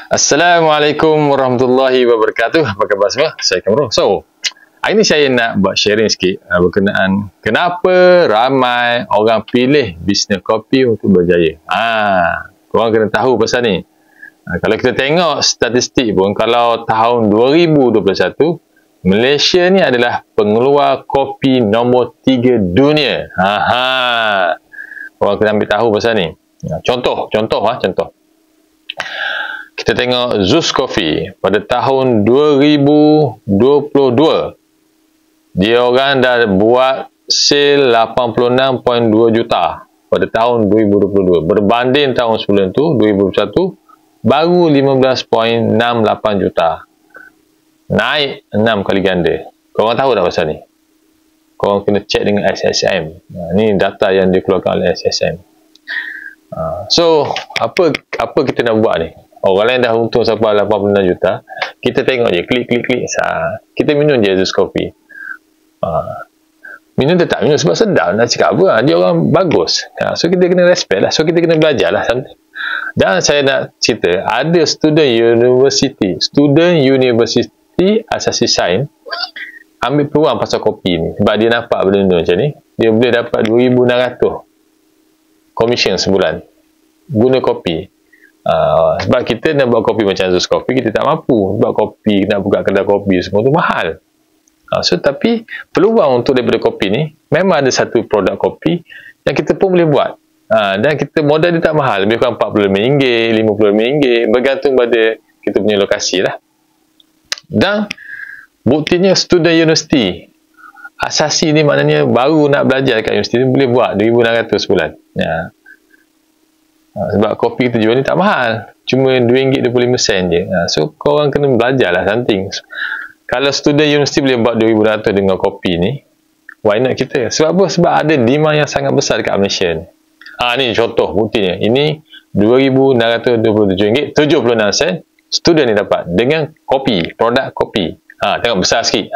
Assalamualaikum warahmatullahi wabarakatuh. Apa khabar semua? Saya Kamrul. Hari ni saya nak buat sharing sikit berkenaan kenapa ramai orang pilih bisnes kopi untuk berjaya. Korang kena tahu pasal ni. Kalau kita tengok statistik pun, kalau tahun 2021, Malaysia ni adalah pengeluar kopi nombor 3 dunia. Korang kena ambil tahu pasal ni. Contoh. Kita tengok Zeus Coffee pada tahun 2022. Dia orang dah buat sale 86.2 juta pada tahun 2022. Berbanding tahun sebelum tu, 2021, baru 15.68 juta. Naik 6 kali ganda. Korang tahu tak pasal ni? Korang kena cek dengan SSM. Ni data yang dikeluarkan oleh SSM. So, apa kita nak buat ni? Orang lain dah untung sampai 86 juta. Kita tengok je, klik. Kita minum je Zeus Coffee. Minum tetap minum sebab sedap. Nak cakap apa? Dia orang bagus. So, kita kena respect lah. So, kita kena belajar lah. Dan saya nak cerita, ada student university asasi sains ambil peluang pasal kopi ni. Sebab dia nampak benda macam ni. Dia boleh dapat 2,600 komisen sebulan. Guna kopi. Sebab kita nak buat kopi macam Zeus Coffee, kita tak mampu. Sebab kopi, nak buka kedai kopi, semua tu mahal. Tapi peluang untuk daripada kopi ni, memang ada satu produk kopi yang kita pun boleh buat. Dan kita modal dia tak mahal, lebih kurang RM45, RM50, bergantung pada kita punya lokasi lah. Dan buktinya student university asasi ni, maknanya baru nak belajar kat universiti ni, boleh buat 2,600 sebulan. Sebab kopi kita jual ni tak mahal, cuma RM2.25 je. So korang kena belajar lah something. Kalau student universiti boleh buat 2,600 dengan kopi ni, why not kita? Sebab apa? Sebab ada demand yang sangat besar dekat Malaysia ni. Ni contoh buktinya. Ini RM2,627.76 student ni dapat dengan kopi, produk kopi. Tengok besar sikit.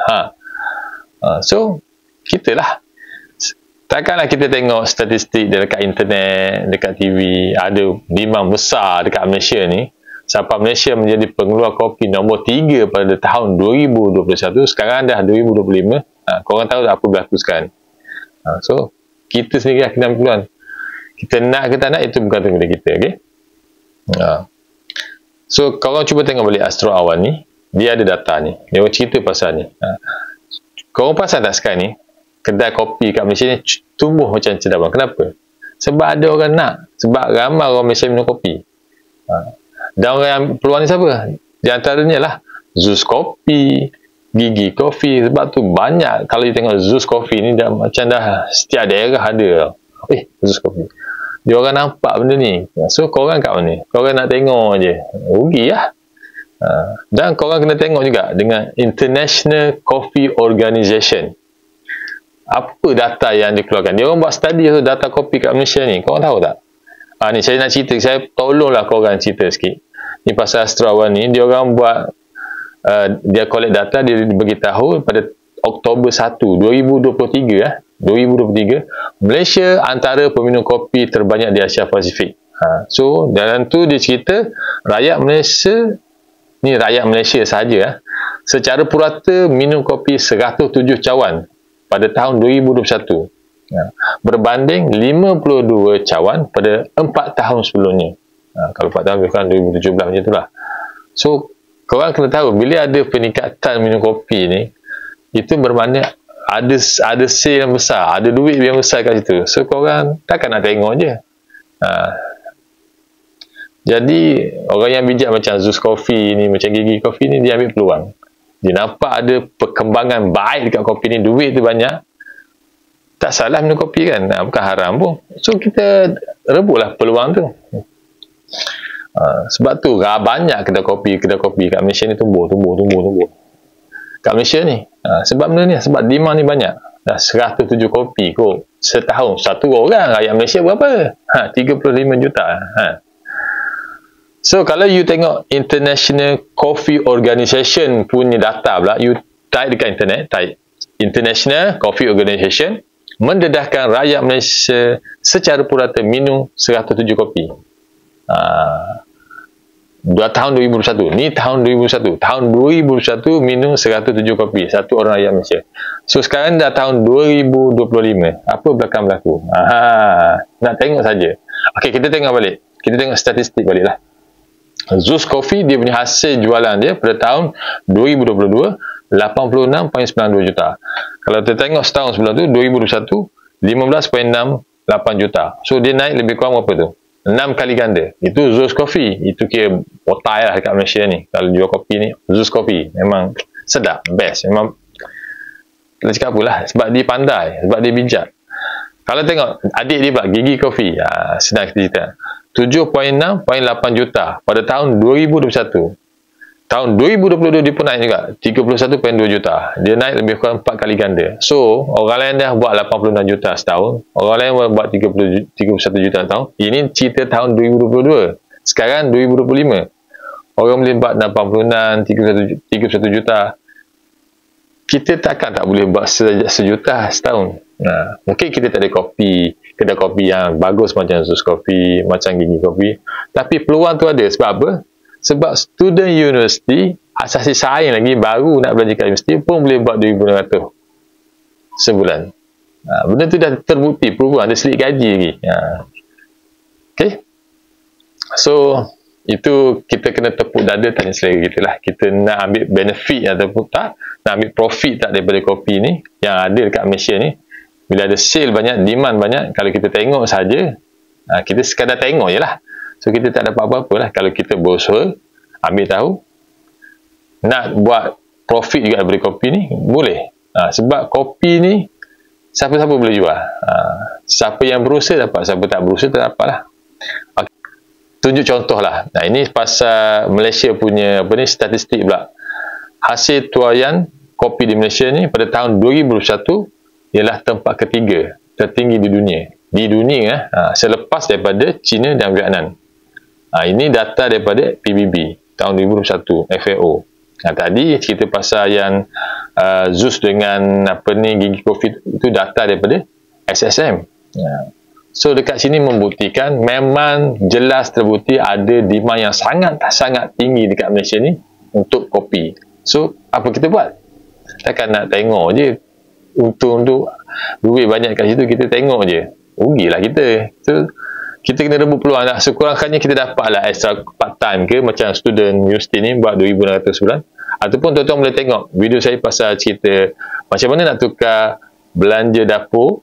So kita lah, takkanlah kita tengok statistik dekat internet, dekat TV, ada demand besar dekat Malaysia ni, sampai Malaysia menjadi pengeluar kopi nombor 3 pada tahun 2021, sekarang dah 2025. Korang tahu tak apa berlaku sekarang? So, kita sendiri lah kena ambil peluang. Kita nak ke tak nak, itu bukan kepada kita, okay? So, korang cuba tengok balik Astro Awan ni, dia ada data ni, dia cerita pasal ni. Korang pasal tak sekarang ni, kedai kopi kat Malaysia ni tumbuh macam cedawan. Kenapa? Sebab ada orang nak. Sebab ramai orang Malaysia minum kopi. Dan orang yang peluang ni siapa? Di antaranya lah Zeus Coffee, Gigi Coffee. Sebab tu banyak. Kalau you tengok Zeus Coffee ni, macam dah setiap daerah ada. Zeus Coffee. Dia orang nampak benda ni. So korang kat mana? Korang nak tengok je. Rugi lah. Dan korang kena tengok juga dengan International Coffee Organization. Apa data yang dikeluarkan? Dia orang buat study data kopi kat Malaysia ni. Korang tahu tak? Ni saya nak cerita. Saya tolonglah korang cerita sikit. Ni pasal Astro Awan ni. Dia orang buat, dia collect data, dia beritahu pada Oktober 1, 2023, Malaysia antara peminum kopi terbanyak di Asia Pasifik. So, dalam tu dia cerita, rakyat Malaysia, ni rakyat Malaysia sahaja, secara purata minum kopi 107 cawan pada tahun 2021, berbanding 52 cawan pada 4 tahun sebelumnya. Kalau 4 tahun bukan 2017 macam itulah. So korang kena tahu, bila ada peningkatan minum kopi ni, itu bermakna ada sale yang besar, ada duit yang besar kat situ. So korang takkan nak tengok je. Jadi orang yang bijak macam Zeus Coffee ni, macam Gigi Coffee ni, dia ambil peluang. Dia nampak ada perkembangan baik dekat kopi ni, duit tu banyak, tak salah minum kopi kan, bukan haram pun. So kita rebutlah peluang tu. Sebab tu banyak kedai kopi kat Malaysia ni tumbuh kat Malaysia ni. Sebab benda ni, sebab demand ni banyak. Dah 107 kopi kot setahun. Satu orang rakyat Malaysia berapa? 35 juta. So kalau you tengok International Coffee Organization punya data pula, you type dekat internet, type International Coffee Organization, mendedahkan rakyat Malaysia secara purata minum 107 kopi. tahun 2021. Ni tahun 2021. Tahun 2021 minum 107 kopi. Satu orang rakyat Malaysia. So sekarang dah tahun 2025. Apa belakang berlaku? Nak tengok saja. Okey, kita tengok balik. Kita tengok statistik balik lah. Zeus Coffee, dia punya hasil jualan dia pada tahun 2022 86.92 juta. Kalau kita tengok setahun sebelum tu 2021 15.68 juta. So dia naik lebih kurang berapa tu? 6 kali ganda. Itu Zeus Coffee. Itu kira otai lah dekat Malaysia ni. Kalau jual kopi ni, Zeus Coffee memang sedap, best. Memang kita cakap apalah, sebab dia pandai, sebab dia bijak. Kalau tengok adik dia pula, Gigi Coffee, senang kita cerita, 7.6.8 juta pada tahun 2021. Tahun 2022 dia pun naik juga, 31.2 juta. Dia naik lebih kurang 4 kali ganda. So, orang lain dah buat 86 juta setahun, orang lain buat 31 juta setahun. Ini cerita tahun 2022. Sekarang 2025. Orang boleh buat 86, 31 juta. Kita takkan tak boleh buat sejuta setahun. Mungkin kita tak ada kopi, kedai kopi yang bagus macam Zeus Coffee, macam Gigi Coffee. Tapi peluang tu ada. Sebab apa? Sebab student universiti, asasi sains lagi, baru nak belajar kat universiti pun boleh buat 2,600 sebulan. Benda tu dah terbukti, proven, ada selit gaji lagi. Okay. So, itu kita kena tepuk dada tanya selera kita lah. Kita nak ambil benefit ataupun tak, nak ambil profit tak daripada kopi ni yang ada dekat Malaysia ni. Bila ada sale banyak, demand banyak, kalau kita tengok saja, kita sekadar tengok je lah. So kita tak dapat apa-apa lah. Kalau kita berusaha, ambil tahu, nak buat profit juga daripada kopi ni, boleh. Sebab kopi ni, siapa-siapa boleh jual. Siapa yang berusaha dapat, siapa tak berusaha tak dapat lah. Okay. Tunjuk contoh lah. Ini pasal Malaysia punya statistik pula. Hasil tuaian kopi di Malaysia ni pada tahun 2021 ialah tempat ketiga tertinggi di dunia. Di dunia, selepas daripada China dan Vietnam. Ini data daripada PBB tahun 2021, FAO. Tadi cerita pasal yang Zeus dengan Gigi Coffee itu data daripada SSM. So dekat sini membuktikan memang jelas terbukti ada demand yang sangat tinggi dekat Malaysia ni untuk kopi. So apa kita buat? Takkan nak tengok je untung tu duit banyak kat situ, kita tengok je, rugilah kita. So kita kena rebut peluang lah. Sekurang-kurangnya kita dapat lah extra part time ke, macam student universiti ni buat 2,600 sebulan. Ataupun tuan-tuan boleh tengok video saya pasal cerita macam mana nak tukar belanja dapur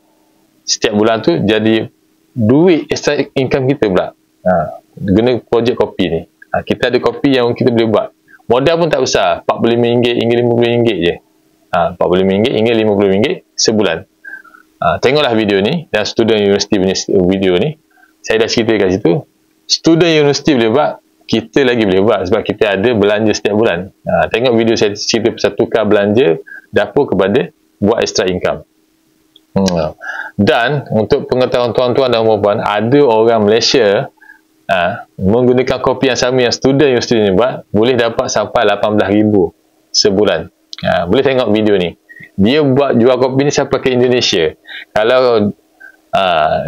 setiap bulan tu jadi duit extra income kita pula. Guna projek kopi ni. Kita ada kopi yang kita boleh buat. Modal pun tak besar, RM45 hingga RM50 je. RM45 hingga RM50 sebulan. Tengoklah video ni, dan student universiti punya video ni. Saya dah cerita kat situ. Student universiti boleh buat, kita lagi boleh buat sebab kita ada belanja setiap bulan. Tengok video saya cerita pasal tukar belanja dapur kepada buat extra income. Dan untuk pengetahuan tuan-tuan dan puan-puan, ada orang Malaysia menggunakan kopi yang sama yang student universiti ni buat, boleh dapat sampai RM18,000 sebulan. Boleh tengok video ni. Dia buat jual kopi ni sampai ke Indonesia. Kalau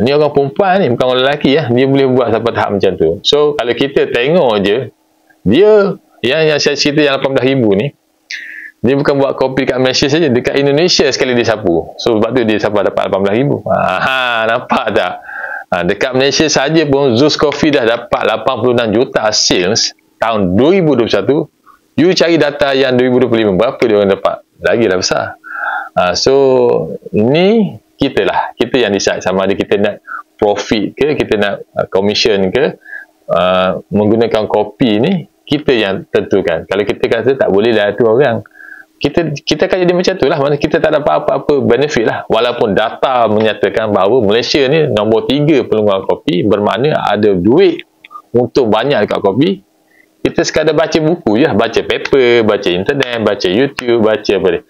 ni orang perempuan ni, bukan orang lelaki ya, dia boleh buat sampai tahap macam tu. So kalau kita tengok je, dia yang saya cerita yang RM18,000 ni, dia bukan buat kopi dekat Malaysia saja, dekat Indonesia sekali dia sapu. So sebab tu dia sampai dapat RM18,000. Nampak tak? Dekat Malaysia saja pun Zeus Coffee dah dapat 86 juta sales tahun 2021. You cari data yang 2025, berapa dia orang dapat? Lagilah besar. So ni kita lah, kita yang decide sama ada kita nak profit ke, kita nak commission ke. Menggunakan kopi ni kita yang tentukan. Kalau kita kata tak boleh lah tu orang, kita akan jadi macam tu lah. Maksudnya kita tak dapat apa-apa benefit lah. Walaupun data menyatakan bahawa Malaysia ni nombor 3 peluang kopi, bermakna ada duit untuk banyak dekat kopi. Kita sekadar baca buku je, baca paper, baca internet, baca YouTube, baca apa dia,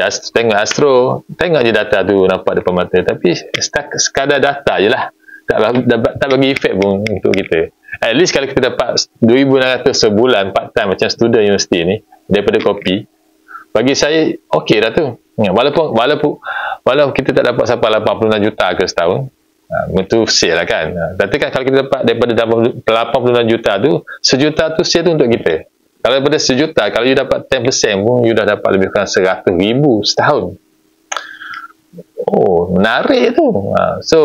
tengok Astro, tengok je data tu nampak depan mata. Tapi sekadar data je lah, tak bagi efek pun untuk kita. At least kalau kita dapat 2,600 sebulan part time macam student universiti ni daripada kopi, bagi saya okey dah tu. Walaupun kita tak dapat sampai 86 juta ke setahun, Itu sale lah kan. Berarti kan kalau kita dapat daripada 86 juta tu, sejuta tu sale tu untuk kita. Kalau daripada sejuta, kalau you dapat 10% pun, you dah dapat lebih kurang 100,000 setahun. Oh, menarik tu. So,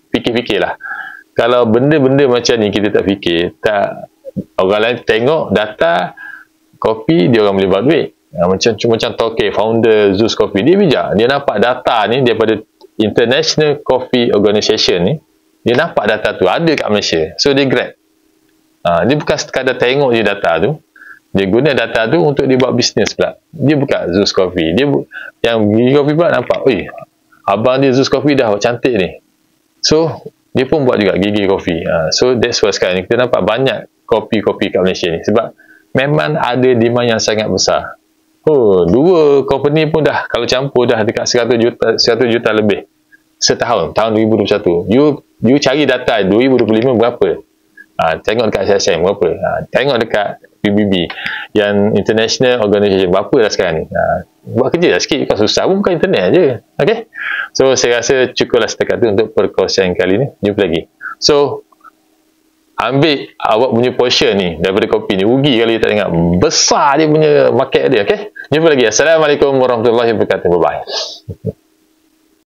fikir-fikirlah. Kalau benda-benda macam ni kita tak fikir, orang lain tengok data kopi, dia orang boleh buat duit. Macam Toke, founder Zeus Coffee, dia bijak. Dia nampak data ni daripada International Coffee Organization ni, dia nampak data tu ada kat Malaysia, so dia grab. Dia bukan sekadar tengok je data tu, dia guna data tu untuk dia buat bisnes pula. Dia buka Zeus Coffee, yang Gigi Coffee pula nampak, abang dia Zeus Coffee dah cantik ni, so dia pun buat juga Gigi Coffee. So that's why sekarang ni kita nampak banyak kopi-kopi kat Malaysia ni, sebab memang ada demand yang sangat besar. Dua company pun dah, kalau campur dah dekat 100 juta lebih setahun, tahun 2021. You cari data 2025 berapa? Tengok dekat SSM berapa? Tengok dekat PBB, yang International Organization berapa dah sekarang ni? Buat kerja dah sikit, bukan susah pun, bukan internet je. Okay? So saya rasa cukuplah setakat tu untuk perkongsian kali ni. Jumpa lagi. So ambil awak punya portion ni daripada kopi ni, rugi kalau you tak tengok besar dia punya market dia. Okay? Jumpa lagi. Assalamualaikum warahmatullahi wabarakatuh. Bye bye.